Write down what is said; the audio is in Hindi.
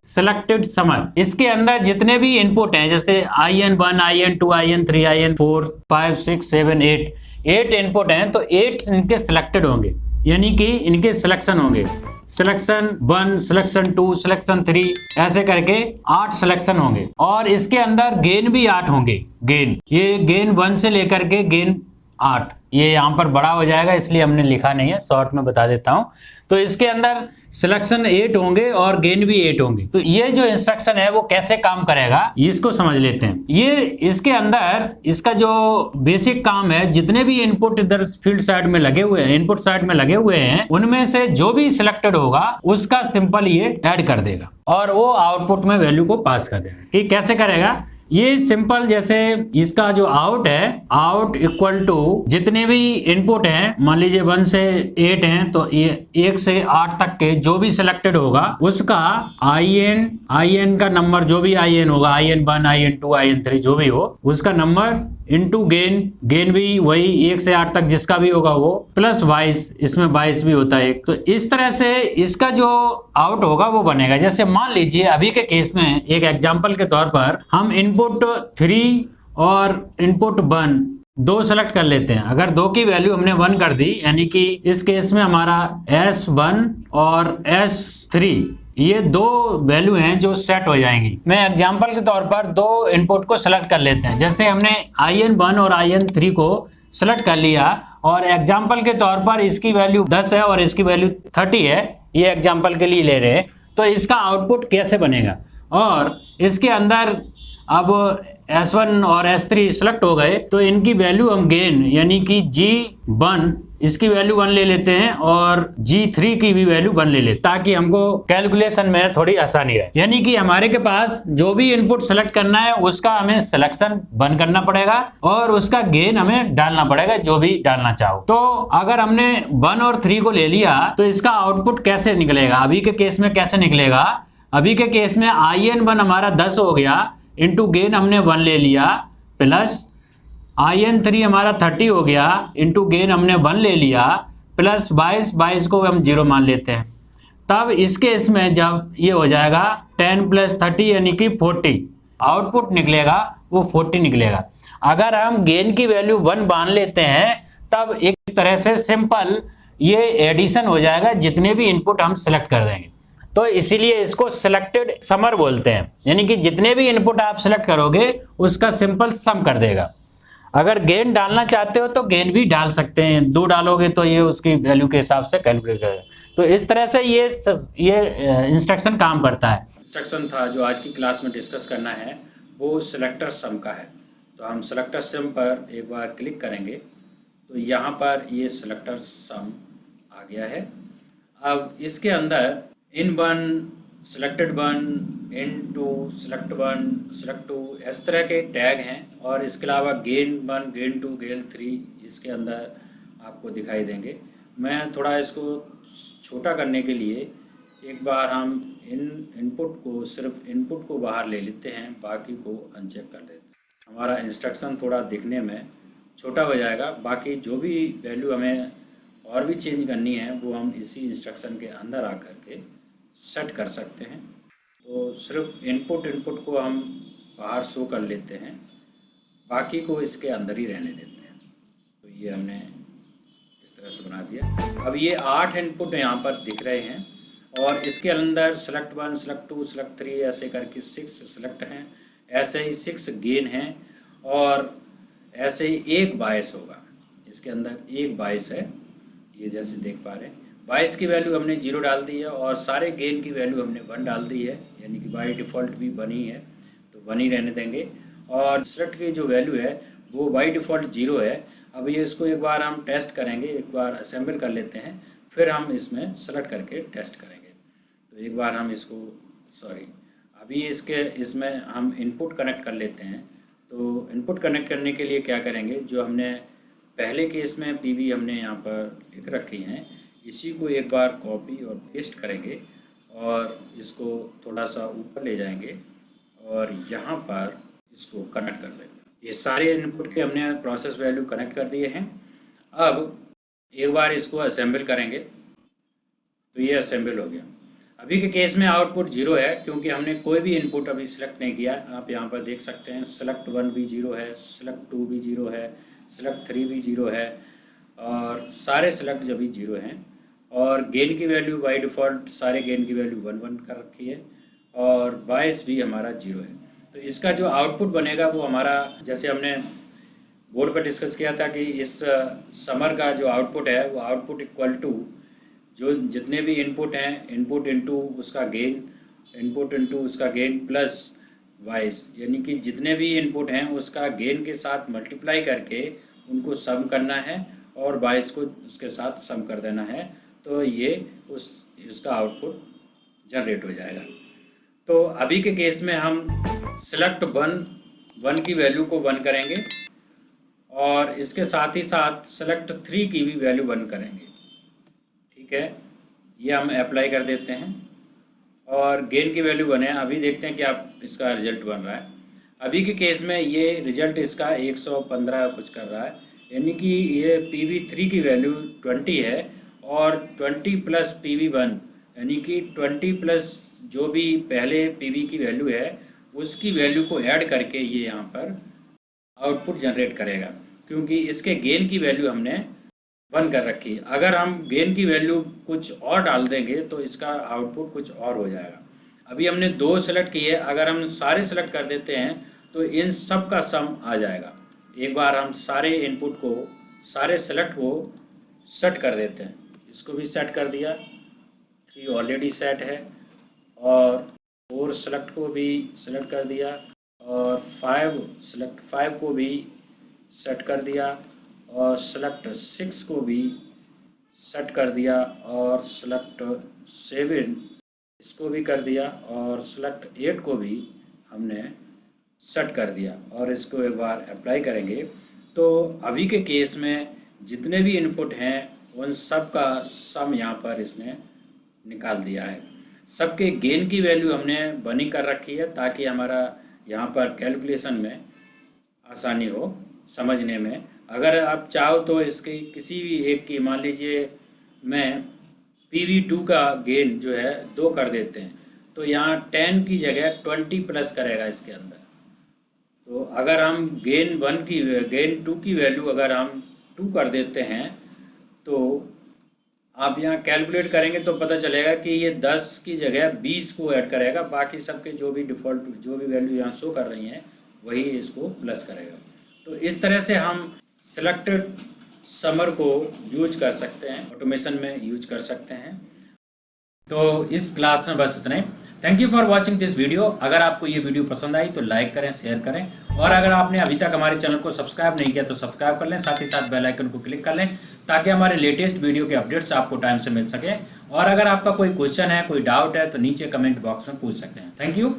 Selected summer. इसके अंदर जितने भी इनपुट हैं जैसे IN1, IN2, IN3, IN4, 5, 6, 7, 8 input हैं, तो 8 इनके सिलेक्टेड होंगे, यानी कि इनके सिलेक्शन होंगे। सिलेक्शन 1, सिलेक्शन 2, सिलेक्शन 3, ऐसे करके 8 सिलेक्शन होंगे। और इसके अंदर गेन भी 8 होंगे। गेन, ये गेन 1 से लेकर के गेन 8, ये यहाँ पर बड़ा हो जाएगा इसलिए हमने लिखा नहीं है, शॉर्ट में बता देता हूँ। तो इसके अंदर सिलेक्शन 8 होंगे और गेन भी 8 होंगे। तो ये जो इंस्ट्रक्शन है वो कैसे काम करेगा इसको समझ लेते हैं। ये इसके अंदर इसका जो बेसिक काम है, जितने भी इनपुट इधर फील्ड साइड में लगे हुए हैं, इनपुट साइड में लगे हुए हैं, उनमें से जो भी सिलेक्टेड होगा उसका सिंपल ये ऐड कर देगा और वो आउटपुट में वैल्यू को पास कर देगा। ठीक, कैसे करेगा ये सिंपल, जैसे इसका जो आउट है, आउट इक्वल टू जितने भी इनपुट हैं, मान लीजिए 1 से 8 हैं, तो ये 1 से 8 तक के जो भी सिलेक्टेड होगा उसका IN का नंबर, जो भी IN होगा, IN1, IN2, IN3 जो भी हो, उसका नंबर इनटू गेन भी वही 1 से 8 तक जिसका भी होगा वो, प्लस 22, इसमें 22 भी होता है। तो इस तरह से इसका जो आउट होगा वो बनेगा। जैसे मान लीजिए अभी के केस में एक एग्जांपल के तौर पर हम इनपुट 3 और इनपुट 1 दो सेलेक्ट कर लेते हैं। अगर 2 की वैल्यू हमने 1 कर दी, यानी कि इस केस में हमारा S1 और S3 ये 2 वैल्यू हैं जो सेट हो जाएंगी। मैं एग्जांपल के तौर पर 2 इनपुट को सेलेक्ट कर लेते हैं। जैसे हमने IN1 और IN3 को सेलेक्ट कर लिया और एग्जांपल के तौर पर इसकी वैल्यू 10 है और इसकी वैल्यू 30 है, ये एग्जांपल के लिए ले रहे हैं। तो इसका आउटपुट कैसे बनेगा, और इसके अंदर अब S1 और S3 सेलेक्ट हो गए तो इनकी वैल्यू हम गेन, यानी कि G1 इसकी वैल्यू 1 ले लेते हैं और G3 की भी वैल्यू 1 ले लेते हैं, ताकि हमको कैलकुलेशन में थोड़ी आसानी रहे। यानी कि हमारे के पास जो भी इनपुट सेलेक्ट करना है उसका हमें सिलेक्शन 1 करना पड़ेगा और उसका गेन हमें डालना पड़ेगा, जो भी डालना चाहो। तो अगर हमने 1 और 3 को ले लिया तो इसका आउटपुट कैसे निकलेगा, अभी के केस में कैसे निकलेगा। अभी के केस में IN1 हमारा 10 हो गया, इंटू गेन हमने 1 ले लिया, प्लस IN3 हमारा 30 हो गया, इंटू गेन हमने 1 ले लिया, प्लस 22 को हम 0 मान लेते हैं। तब इस केस में जब ये हो जाएगा 10 + 30 यानी कि 40, आउटपुट निकलेगा वो 40 निकलेगा। अगर हम गेन की वैल्यू 1 मान लेते हैं तब एक तरह से सिंपल ये एडिशन हो जाएगा, जितने भी इनपुट हम सेलेक्ट कर देंगे। तो इसीलिए इसको सिलेक्टेड समर बोलते हैं, यानी कि जितने भी इनपुट आप सेलेक्ट करोगे उसका सिंपल सम कर देगा। अगर गेन डालना चाहते हो तो गेन भी डाल सकते हैं, 2 डालोगे तो ये उसकी वैल्यू के हिसाब से कैलकुलेट करेगा। तो इस तरह से ये इंस्ट्रक्शन काम करता है। इंस्ट्रक्शन था जो आज की क्लास में डिस्कस करना है वो सिलेक्टर सम का है। तो हम सिलेक्टर सम पर एक बार क्लिक करेंगे तो यहाँ पर ये सिलेक्टर सम आ गया है। अब इसके अंदर IN1, selected 1, IN2, select 1, select 2 इस तरह के टैग हैं, और इसके अलावा गेन 1, गेन 2, गेन 3 इसके अंदर आपको दिखाई देंगे। मैं थोड़ा इसको छोटा करने के लिए एक बार हम इनपुट को, सिर्फ इनपुट को बाहर ले लेते हैं, बाकी को अनचेक कर देते हैं। हमारा इंस्ट्रक्शन थोड़ा दिखने में छोटा हो जाएगा। बाकी जो भी वैल्यू हमें और भी चेंज करनी है वो हम इसी इंस्ट्रक्शन के अंदर आकर के सेट कर सकते हैं। तो सिर्फ इनपुट को हम बाहर शो कर लेते हैं, बाकी को इसके अंदर ही रहने देते हैं। तो ये हमने इस तरह से बना दिया। अब ये 8 इनपुट यहाँ पर दिख रहे हैं और इसके अंदर सिलेक्ट 1, सिलेक्ट 2, सिलेक्ट 3 ऐसे करके 6 सिलेक्ट हैं, ऐसे ही 6 गेन हैं, और ऐसे ही एक बायस होगा। इसके अंदर एक बायस है, ये जैसे देख पा रहे हैं। 22 की वैल्यू हमने 0 डाल दी है और सारे गेन की वैल्यू हमने 1 डाल दी है, यानी कि बाय डिफ़ॉल्ट भी 1 ही है, तो 1 ही रहने देंगे। और सिलेक्ट की जो वैल्यू है वो बाय डिफ़ॉल्ट 0 है। अब ये इसको एक बार हम टेस्ट करेंगे, एक बार असेंबल कर लेते हैं, फिर हम इसमें सेलेक्ट करके टेस्ट करेंगे। तो एक बार हम इसको अभी इसमें हम इनपुट कनेक्ट कर लेते हैं। तो इनपुट कनेक्ट करने के लिए क्या करेंगे, जो हमने पहले केस में PV हमने यहाँ पर लिख रखी हैं, इसी को एक बार कॉपी और पेस्ट करेंगे और इसको थोड़ा सा ऊपर ले जाएंगे और यहाँ पर इसको कनेक्ट कर लेंगे। ये सारे इनपुट के हमने प्रोसेस वैल्यू कनेक्ट कर दिए हैं। अब एक बार इसको असेंबल करेंगे तो ये असेंबल हो गया। अभी के केस में आउटपुट 0 है क्योंकि हमने कोई भी इनपुट अभी सिलेक्ट नहीं किया। आप यहाँ पर देख सकते हैं सेलेक्ट 1 भी 0 है, सेलेक्ट 2 भी 0 है, सेलेक्ट 3 भी 0 है और सारे सेलेक्ट जो भी 0 हैं। और गेन की वैल्यू बाय डिफ़ॉल्ट सारे गेन की वैल्यू 1 1 कर रखी है और बायस भी हमारा 0 है। तो इसका जो आउटपुट बनेगा वो हमारा, जैसे हमने बोर्ड पर डिस्कस किया था कि इस समर का जो आउटपुट है वो आउटपुट इक्वल टू जो जितने भी इनपुट हैं इनपुट इनटू उसका गेन, इनपुट इनटू उसका गेन प्लस वाइस, यानी कि जितने भी इनपुट हैं उसका गेन के साथ मल्टीप्लाई करके उनको सम करना है और वाइस को उसके साथ सम कर देना है। तो ये इसका आउटपुट जनरेट हो जाएगा। तो अभी के केस में हम सिलेक्ट 1 की वैल्यू को 1 करेंगे और इसके साथ ही साथ सेलेक्ट 3 की भी वैल्यू 1 करेंगे। ठीक है, ये हम अप्लाई कर देते हैं और गेन की वैल्यू 1 है। अभी देखते हैं कि आप इसका रिजल्ट बन रहा है। अभी के केस में ये रिजल्ट इसका 115 कुछ कर रहा है, यानी कि ये PV3 की वैल्यू 20 है और 20 प्लस PV1 यानी कि 20 प्लस जो भी पहले PV की वैल्यू है उसकी वैल्यू को ऐड करके ये यहाँ पर आउटपुट जनरेट करेगा, क्योंकि इसके गेन की वैल्यू हमने 1 कर रखी। अगर हम गेन की वैल्यू कुछ और डाल देंगे तो इसका आउटपुट कुछ और हो जाएगा। अभी हमने 2 सेलेक्ट किए, अगर हम सारे सेलेक्ट कर देते हैं तो इन सब का सम आ जाएगा। एक बार हम सारे इनपुट को, सारे सेलेक्ट को सेट कर देते हैं। इसको भी सेट कर दिया, 3 ऑलरेडी सेट है और 4 सेलेक्ट को भी सेलेक्ट कर दिया और 5 को भी सेट कर दिया और सेलेक्ट 6 को भी सेट कर दिया और सेलेक्ट 7 इसको भी कर दिया और सेलेक्ट 8 को भी हमने सेट कर दिया और इसको एक बार अप्लाई करेंगे। तो अभी के केस में जितने भी इनपुट हैं उन सब का सम यहाँ पर इसने निकाल दिया है। सबके गेन की वैल्यू हमने बनी कर रखी है ताकि हमारा यहाँ पर कैलकुलेशन में आसानी हो समझने में। अगर आप चाहो तो इसके किसी भी एक की, मान लीजिए मैं PV2 का गेन जो है 2 कर देते हैं तो यहाँ 10 की जगह 20 प्लस करेगा इसके अंदर। तो अगर हम गेन 2 की वैल्यू अगर हम 2 कर देते हैं तो आप यहाँ कैलकुलेट करेंगे तो पता चलेगा कि ये 10 की जगह 20 को ऐड करेगा, बाकी सबके जो भी डिफ़ॉल्ट जो भी वैल्यू यहाँ शो कर रही हैं वही इसको प्लस करेगा। तो इस तरह से हम सिलेक्टेड समर को यूज कर सकते हैं, ऑटोमेशन में यूज कर सकते हैं। तो इस क्लास में बस इतना ही। Thank you for watching this video. अगर आपको ये वीडियो पसंद आई तो लाइक करें, शेयर करें और अगर आपने अभी तक हमारे चैनल को सब्सक्राइब नहीं किया तो सब्सक्राइब कर लें, साथ ही साथ बेल आइकन को क्लिक कर लें ताकि हमारे लेटेस्ट वीडियो के अपडेट्स आपको टाइम से मिल सके। और अगर आपका कोई क्वेश्चन है, कोई डाउट है तो नीचे कमेंट बॉक्स में पूछ सकते हैं। Thank you.